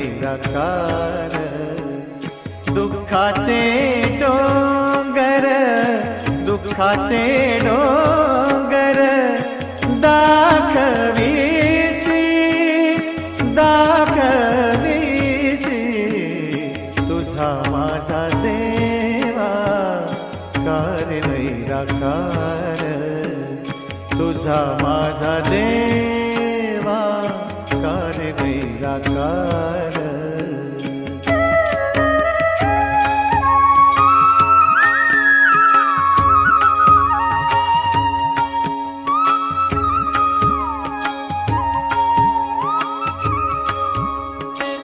निराकार, दुःखाचे डोंगर, दुःखाचे डोंगर दाखवीसी, दाखवीसी तुझा माझा देवा कार्य निराकार, तुझा माझा देवा कार्य निराकार।